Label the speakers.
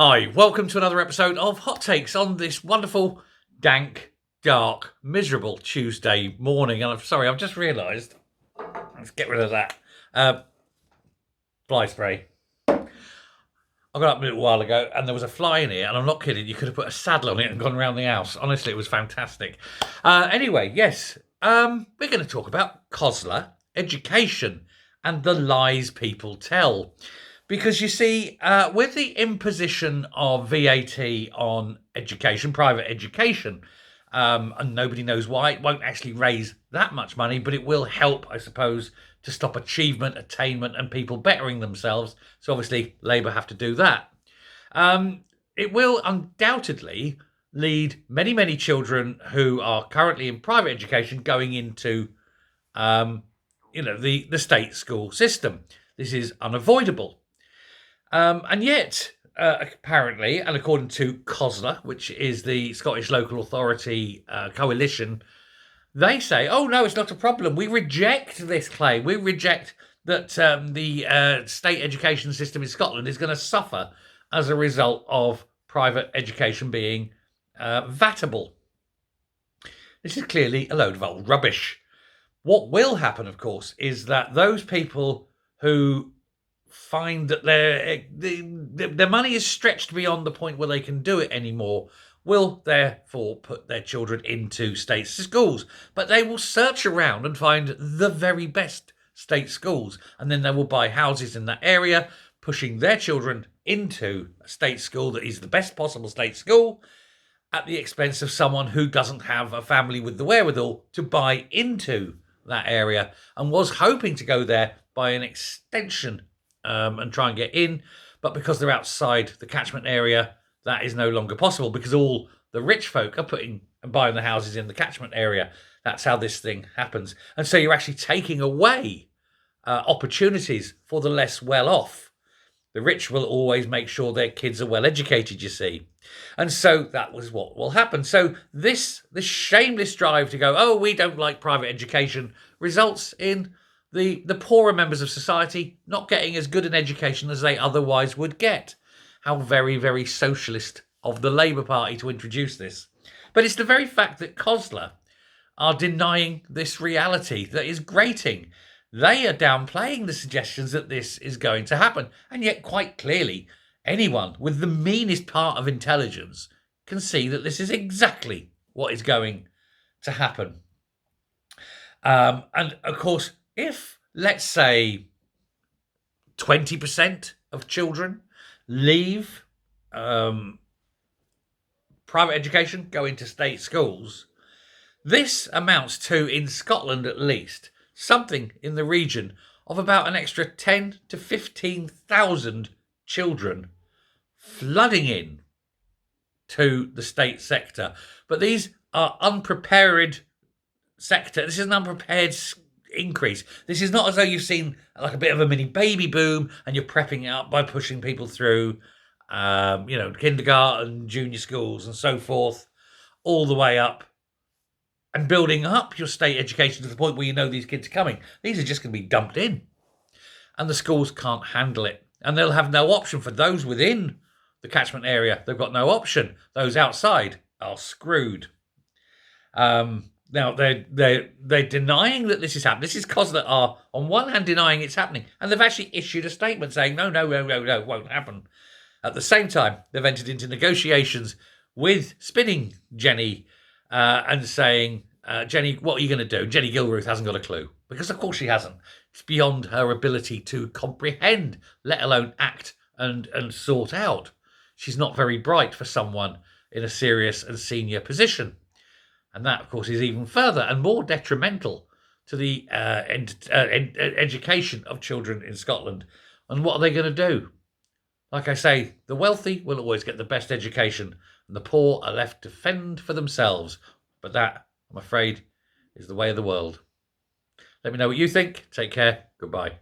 Speaker 1: Hi, welcome to another episode of Hot Takes on this wonderful, dank, dark, miserable Tuesday morning. And I'm sorry, I've just realised. Let's get rid of that. Fly spray. I got up a little while ago and there was a fly in here, and I'm not kidding, you could have put a saddle on it and gone around the house. Honestly, it was fantastic. Anyway, yes, we're going to talk about COSLA, education, and the lies people tell. Because you see, with the imposition of VAT on education, private education, and nobody knows why, it won't actually raise that much money, but it will help, I suppose, to stop achievement, attainment, and people bettering themselves. So obviously, Labour have to do that. It will undoubtedly lead many, many children who are currently in private education going into, the state school system. This is unavoidable. And yet, apparently, and according to COSLA, which is the Scottish Local Authority Coalition, they say, oh, no, it's not a problem. We reject this claim. We reject that the state education system in Scotland is going to suffer as a result of private education being VATable. This is clearly a load of old rubbish. What will happen, of course, is that those people who find that their money is stretched beyond the point where they can do it anymore will therefore put their children into state schools. But they will search around and find the very best state schools, and then they will buy houses in that area, pushing their children into a state school that is the best possible state school at the expense of someone who doesn't have a family with the wherewithal to buy into that area and was hoping to go there by an extension and try and get in, but because they're outside the catchment area, that is no longer possible because all the rich folk are putting and buying the houses in the catchment area. That's how this thing happens. And so you're actually taking away opportunities for the less well-off. The rich will always make sure their kids are well educated, you see. And so that was what will happen. So this shameless drive to go, oh, we don't like private education, results in the poorer members of society not getting as good an education as they otherwise would get. How very, very socialist of the Labour Party to introduce this. But it's the very fact that COSLA are denying this reality that is grating. They are downplaying the suggestions that this is going to happen. And yet, quite clearly, anyone with the meanest part of intelligence can see that this is exactly what is going to happen. And of course, if, let's say, 20% of children leave private education, go into state schools, this amounts to, in Scotland at least, something in the region of about an extra 10 to 15,000 children flooding in to the state sector. But these are unprepared sector. This is an unprepared increase. This is not as though you've seen like a bit of a mini baby boom and you're prepping it up by pushing people through, kindergarten, junior schools and so forth, all the way up and building up your state education to the point where you know these kids are coming. These are just going to be dumped in and the schools can't handle it. And they'll have no option for those within the catchment area. They've got no option. Those outside are screwed. Now, they're denying that this is happening. This is COSLA are, on one hand, denying it's happening. And they've actually issued a statement saying, no, it won't happen. At the same time, they've entered into negotiations with Spinning Jenny and saying, Jenny, what are you going to do? Jenny Gilruth hasn't got a clue. Because, of course, she hasn't. It's beyond her ability to comprehend, let alone act and sort out. She's not very bright for someone in a serious and senior position. And that, of course, is even further and more detrimental to the education of children in Scotland. And what are they going to do? Like I say, the wealthy will always get the best education and the poor are left to fend for themselves. But that, I'm afraid, is the way of the world. Let me know what you think. Take care. Goodbye.